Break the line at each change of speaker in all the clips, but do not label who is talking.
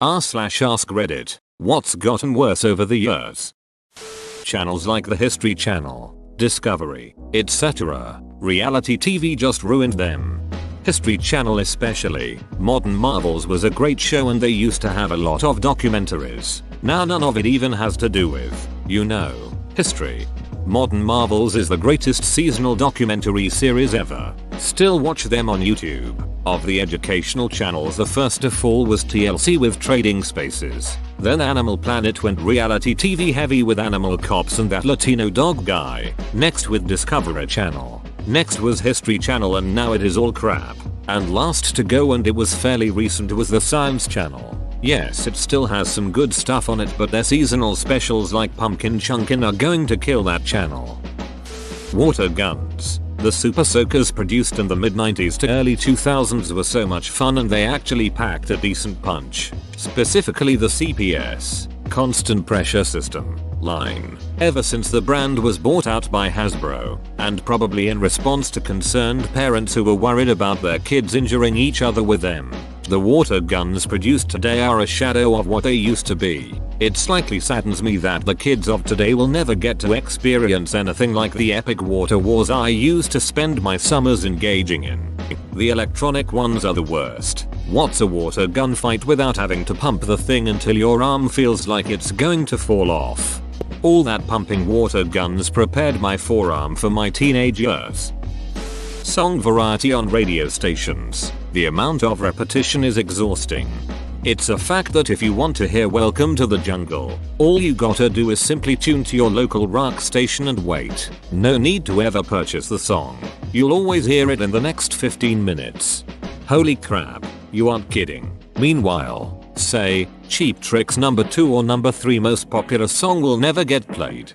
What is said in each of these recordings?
r/ask Reddit. What's gotten worse over the years? Channels like the History Channel, Discovery, etc. Reality TV just ruined them. History Channel especially, Modern Marvels was a great show and they used to have a lot of documentaries. Now none of it even has to do with, history. Modern Marvels is the greatest seasonal documentary series ever. Still watch them on YouTube. Of the educational channels, the first to fall was TLC with Trading Spaces. Then Animal Planet went reality TV heavy with Animal Cops and that Latino dog guy. Next with Discovery Channel. Next was History Channel and now it is all crap. And last to go, and it was fairly recent, was the Science Channel. Yes, it still has some good stuff on it, but their seasonal specials like Pumpkin Chunkin' are going to kill that channel. Water guns. The Super Soakers produced in the mid-90s to early 2000s were so much fun and they actually packed a decent punch. Specifically the CPS, Constant Pressure System, line. Ever since the brand was bought out by Hasbro, and probably in response to concerned parents who were worried about their kids injuring each other with them, the water guns produced today are a shadow of what they used to be. It slightly saddens me that the kids of today will never get to experience anything like the epic water wars I used to spend my summers engaging in. The electronic ones are the worst. What's a water gun fight without having to pump the thing until your arm feels like it's going to fall off? All that pumping water guns prepared my forearm for my teenage years. Song variety on radio stations. The amount of repetition is exhausting. It's a fact that if you want to hear Welcome to the Jungle, all you gotta do is simply tune to your local rock station and wait. No need to ever purchase the song. You'll always hear it in the next 15 minutes. Holy crap, you aren't kidding. Meanwhile, say, Cheap Trick's number 2 or number 3 most popular song will never get played.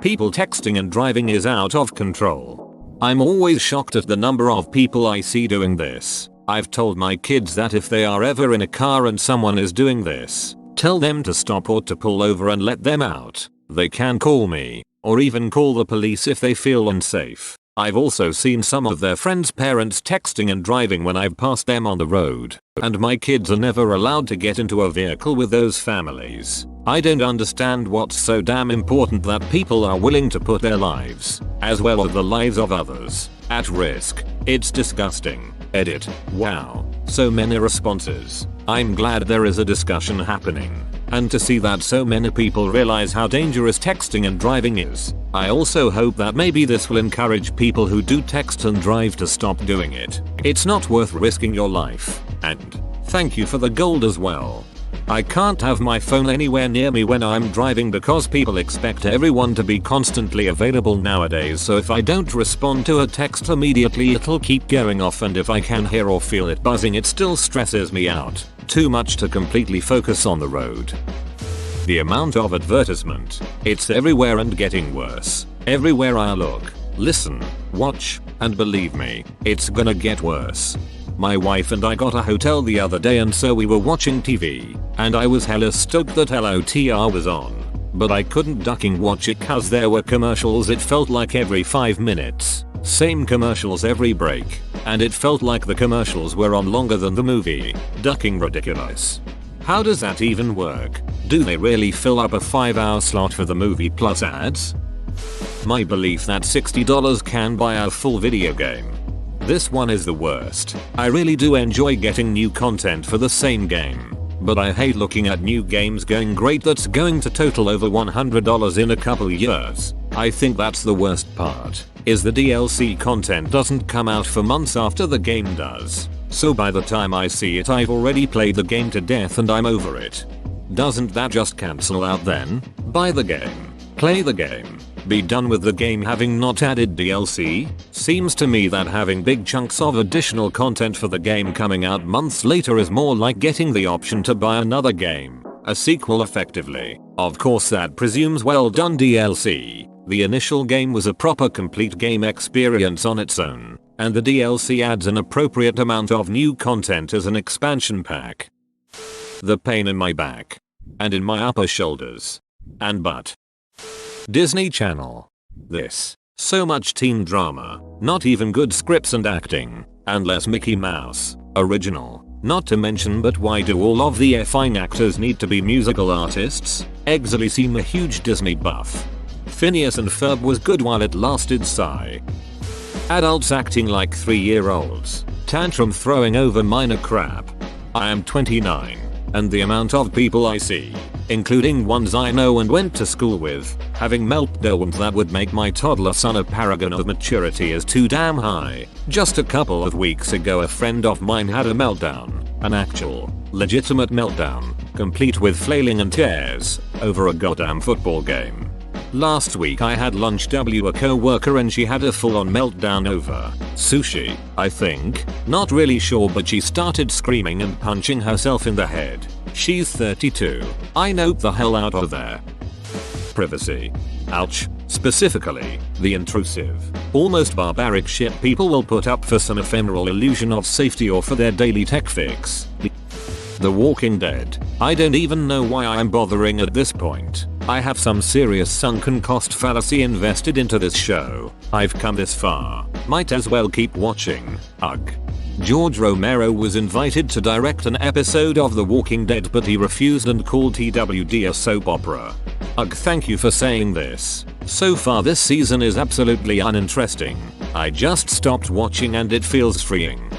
People texting and driving is out of control. I'm always shocked at the number of people I see doing this. I've told my kids that if they are ever in a car and someone is doing this, tell them to stop or to pull over and let them out. They can call me, or even call the police if they feel unsafe. I've also seen some of their friends' parents texting and driving when I've passed them on the road, and my kids are never allowed to get into a vehicle with those families. I don't understand what's so damn important that people are willing to put their lives, as well as the lives of others, at risk. It's disgusting. Edit. Wow. So many responses. I'm glad there is a discussion happening. And to see that so many people realize how dangerous texting and driving is. I also hope that maybe this will encourage people who do text and drive to stop doing it. It's not worth risking your life. And thank you for the gold as well. I can't have my phone anywhere near me when I'm driving because people expect everyone to be constantly available nowadays, so if I don't respond to a text immediately it'll keep going off, and if I can hear or feel it buzzing it still stresses me out. Too much to completely focus on the road. The amount of advertisement. It's everywhere and getting worse. Everywhere I look, listen, watch, and believe me, it's gonna get worse. My wife and I got a hotel the other day and so we were watching TV, and I was hella stoked that LOTR was on. But I couldn't ducking watch it cause there were commercials. It felt like every 5 minutes. Same commercials every break. And it felt like the commercials were on longer than the movie. Ducking ridiculous. How does that even work? Do they really fill up a 5-hour slot for the movie plus ads? My belief that $60 can buy a full video game. This one is the worst. I really do enjoy getting new content for the same game. But I hate looking at new games going great that's going to total over $100 in a couple years. I think that's the worst part, is the DLC content doesn't come out for months after the game does. So by the time I see it I've already played the game to death and I'm over it. Doesn't that just cancel out then? Buy the game. Play the game. Be done with the game having not added DLC? Seems to me that having big chunks of additional content for the game coming out months later is more like getting the option to buy another game, a sequel effectively. Of course that presumes well done DLC. The initial game was a proper complete game experience on its own, and the DLC adds an appropriate amount of new content as an expansion pack. The pain in my back. And in my upper shoulders. And butt. Disney Channel. This. So much teen drama, not even good scripts and acting, and less Mickey Mouse. Original. Not to mention, but why do all of the effing actors need to be musical artists? Exily seem a huge Disney buff. Phineas and Ferb was good while it lasted. Sigh. Adults acting like 3-year-olds. Tantrum throwing over minor crap. I am 29, and the amount of people I see, including ones I know and went to school with, having meltdowns that would make my toddler son a paragon of maturity is too damn high. Just a couple of weeks ago a friend of mine had a meltdown, an actual, legitimate meltdown, complete with flailing and tears, over a goddamn football game. Last week I had lunch with a co-worker and she had a full-on meltdown over sushi, I think. Not really sure, but she started screaming and punching herself in the head. She's 32. I nope the hell out of there. Privacy. Ouch. Specifically, the intrusive, almost barbaric shit people will put up for some ephemeral illusion of safety or for their daily tech fix. The Walking Dead. I don't even know why I'm bothering at this point. I have some serious sunken cost fallacy invested into this show. I've come this far. Might as well keep watching. Ugh. George Romero was invited to direct an episode of The Walking Dead, but he refused and called TWD a soap opera. Ugh, thank you for saying this. So far this season is absolutely uninteresting. I just stopped watching and it feels freeing.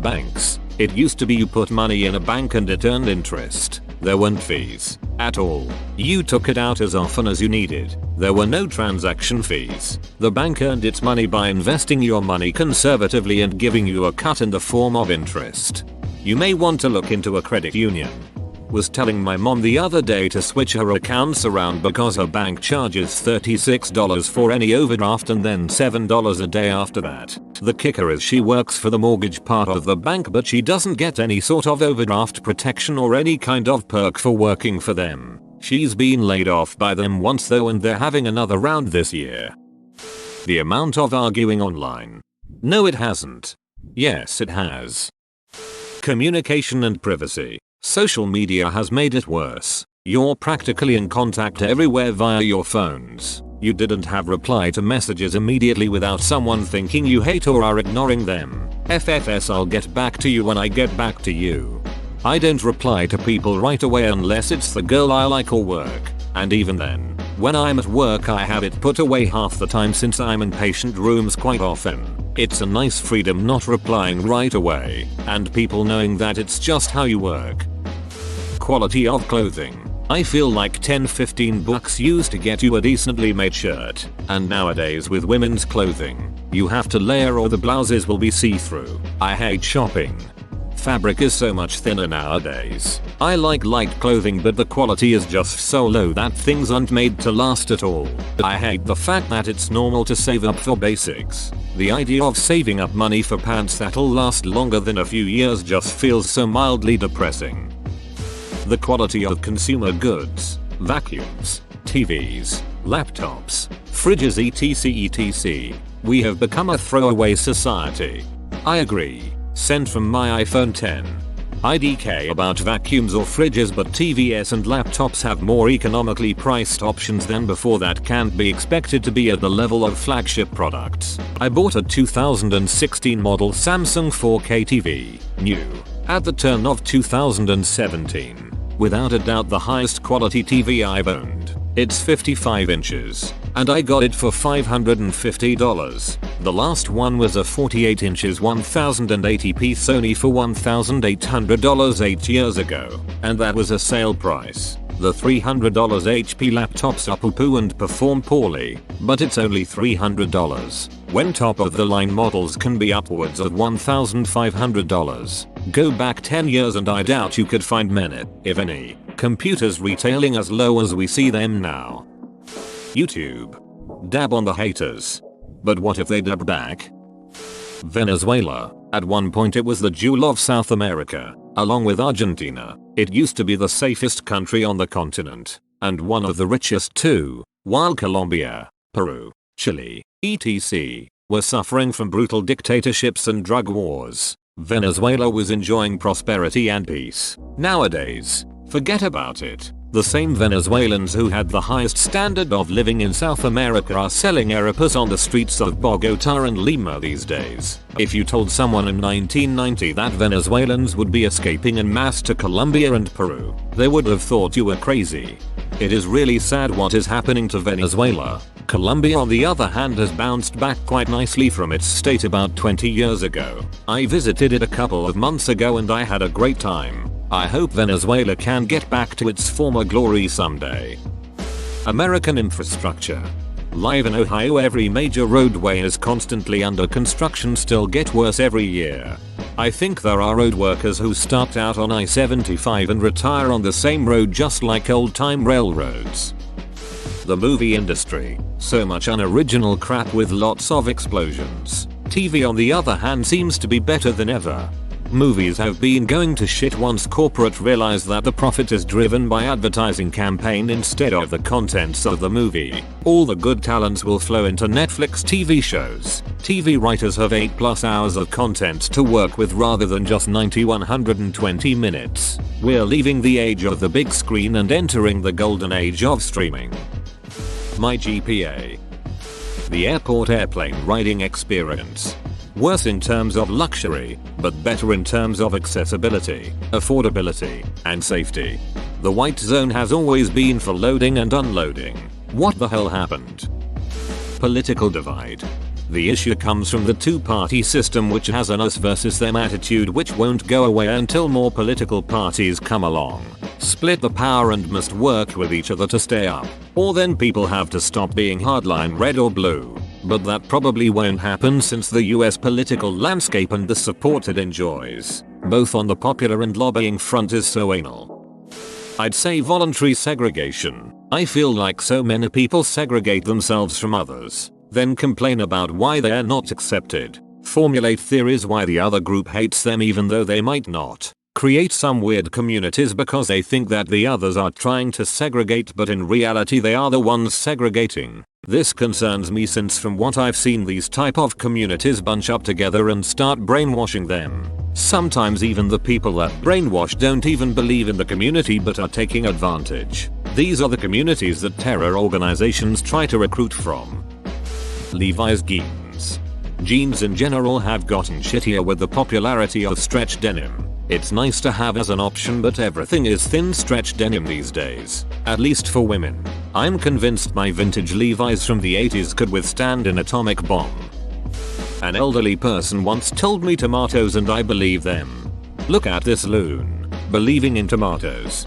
Banks. It used to be you put money in a bank and it earned interest. There weren't fees at all. You took it out as often as you needed. There were no transaction fees. The bank earned its money by investing your money conservatively and giving you a cut in the form of interest. You may want to look into a credit union. Was telling my mom the other day to switch her accounts around because her bank charges $36 for any overdraft and then $7 a day after that. The kicker is she works for the mortgage part of the bank, but she doesn't get any sort of overdraft protection or any kind of perk for working for them. She's been laid off by them once though, and they're having another round this year. The amount of arguing online. No, it hasn't. Yes, it has. Communication and privacy. Social media has made it worse. You're practically in contact everywhere via your phones. You didn't have reply to messages immediately without someone thinking you hate or are ignoring them. FFS, I'll get back to you when I get back to you. I don't reply to people right away unless it's the girl I like or work. And even then, when I'm at work I have it put away half the time since I'm in patient rooms quite often. It's a nice freedom not replying right away, and people knowing that it's just how you work. Quality of clothing. I feel like $10-15 used to get you a decently made shirt, and nowadays with women's clothing, you have to layer or the blouses will be see-through. I hate shopping. Fabric is so much thinner nowadays. I like light clothing, but the quality is just so low that things aren't made to last at all. I hate the fact that it's normal to save up for basics. The idea of saving up money for pants that'll last longer than a few years just feels so mildly depressing. The quality of consumer goods, vacuums, TVs, laptops, fridges etc. We have become a throwaway society. I agree. Sent from my iPhone 10. IDK about vacuums or fridges, but TVs and laptops have more economically priced options than before that can't be expected to be at the level of flagship products. I bought a 2016 model Samsung 4K TV, new, at the turn of 2017. Without a doubt the highest quality TV I've owned. It's 55 inches, and I got it for $550. The last one was a 48 inches 1080p Sony for $1,800 8 years ago, and that was a sale price. The $300 HP laptops are poo-poo and perform poorly, but it's only $300. When top of the line models can be upwards of $1,500. Go back 10 years and I doubt you could find many, if any, computers retailing as low as we see them now. YouTube. Dab on the haters. But what if they dab back? Venezuela. At one point it was the jewel of South America, along with Argentina. It used to be the safest country on the continent, and one of the richest too, while Colombia, Peru, Chile, etc. were suffering from brutal dictatorships and drug wars. Venezuela was enjoying prosperity and peace. Nowadays, forget about it. The same Venezuelans who had the highest standard of living in South America are selling arepas on the streets of Bogota and Lima these days. If you told someone in 1990 that Venezuelans would be escaping en masse to Colombia and Peru, they would have thought you were crazy. It is really sad what is happening to Venezuela. Colombia on the other hand has bounced back quite nicely from its state about 20 years ago. I visited it a couple of months ago and I had a great time. I hope Venezuela can get back to its former glory someday. American infrastructure. Live in Ohio, every major roadway is constantly under construction, still get worse every year. I think there are road workers who start out on I-75 and retire on the same road just like old-time railroads. The movie industry. So much unoriginal crap with lots of explosions. TV on the other hand seems to be better than ever. Movies have been going to shit once corporate realize that the profit is driven by advertising campaign instead of the contents of the movie. All the good talents will flow into Netflix TV shows. TV writers have 8+ hours of content to work with rather than just 90-120 minutes. We're leaving the age of the big screen and entering the golden age of streaming. My GPA. The airport airplane riding experience. Worse in terms of luxury, but better in terms of accessibility, affordability, and safety. The white zone has always been for loading and unloading. What the hell happened? Political divide. The issue comes from the two-party system, which has an us versus them attitude which won't go away until more political parties come along, split the power and must work with each other to stay up, or then people have to stop being hardline red or blue. But that probably won't happen since the US political landscape and the support it enjoys, both on the popular and lobbying front, is so anal. I'd say voluntary segregation. I feel like so many people segregate themselves from others, then complain about why they're not accepted, formulate theories why the other group hates them even though they might not, create some weird communities because they think that the others are trying to segregate but in reality they are the ones segregating. This concerns me since from what I've seen these type of communities bunch up together and start brainwashing them. Sometimes even the people that brainwash don't even believe in the community but are taking advantage. These are the communities that terror organizations try to recruit from. Levi's jeans. Jeans in general have gotten shittier with the popularity of stretch denim. It's nice to have as an option, but everything is thin stretch denim these days, at least for women. I'm convinced my vintage Levi's from the 80s could withstand an atomic bomb. An elderly person once told me tomatoes and I believe them. Look at this loon, believing in tomatoes.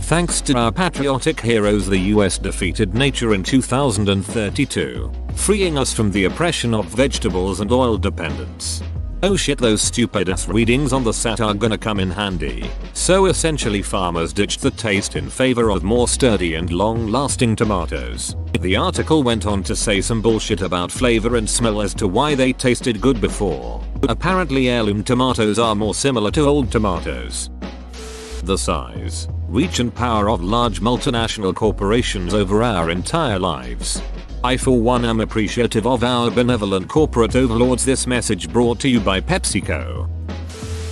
Thanks to our patriotic heroes, the US defeated nature in 2032, freeing us from the oppression of vegetables and oil dependence. Oh shit, those stupid ass readings on the sat are gonna come in handy. So essentially farmers ditched the taste in favor of more sturdy and long-lasting tomatoes. The article went on to say some bullshit about flavor and smell as to why they tasted good before. Apparently heirloom tomatoes are more similar to old tomatoes. The size, reach and power of large multinational corporations over our entire lives. I for one am appreciative of our benevolent corporate overlords. This message brought to you by PepsiCo.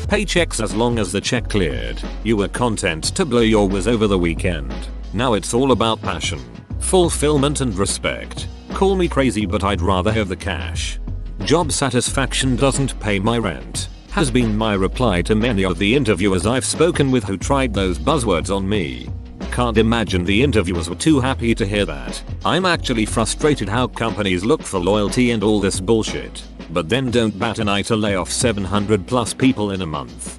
Paychecks as long as the check cleared. You were content to blow your whiz over the weekend. Now it's all about passion, fulfillment and respect. Call me crazy but I'd rather have the cash. Job satisfaction doesn't pay my rent, has been my reply to many of the interviewers I've spoken with who tried those buzzwords on me. Can't imagine the interviewers were too happy to hear that. I'm actually frustrated how companies look for loyalty and all this bullshit, but then don't bat an eye to lay off 700+ people in a month.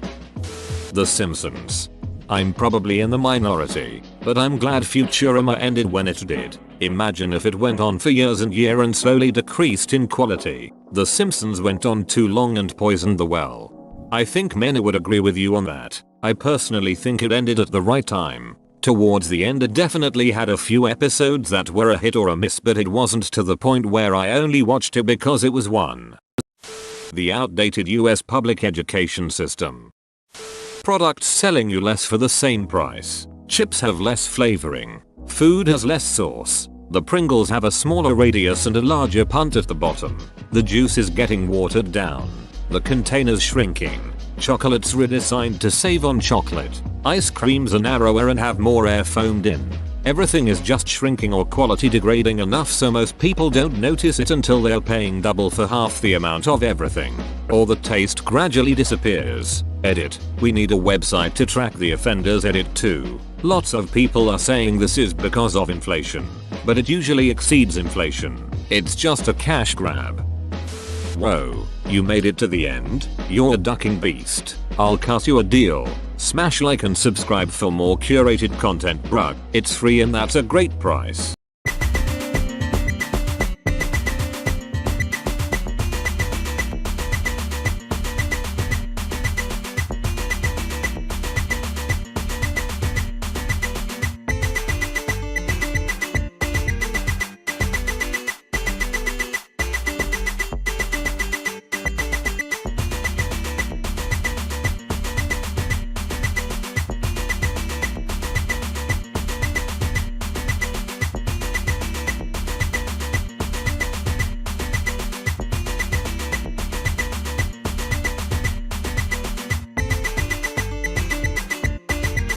The Simpsons. I'm probably in the minority, but I'm glad Futurama ended when it did. Imagine if it went on for years and years and slowly decreased in quality. The Simpsons went on too long and poisoned the well. I think many would agree with you on that. I personally think it ended at the right time. Towards the end it definitely had a few episodes that were a hit or a miss, but it wasn't to the point where I only watched it because it was one. The outdated US public education system. Products selling you less for the same price. Chips have less flavoring. Food has less sauce. The Pringles have a smaller radius and a larger punt at the bottom. The juice is getting watered down. The container's shrinking. Chocolate's redesigned to save on chocolate. Ice creams are narrower and have more air foamed in. Everything is just shrinking or quality degrading enough so most people don't notice it until they're paying double for half the amount of everything. Or the taste gradually disappears. Edit. We need a website to track the offenders. Edit 2. Lots of people are saying this is because of inflation. But it usually exceeds inflation. It's just a cash grab. Whoa, you made it to the end? You're a ducking beast. I'll cut you a deal. Smash like and subscribe for more curated content, bruh. It's free and that's a great price.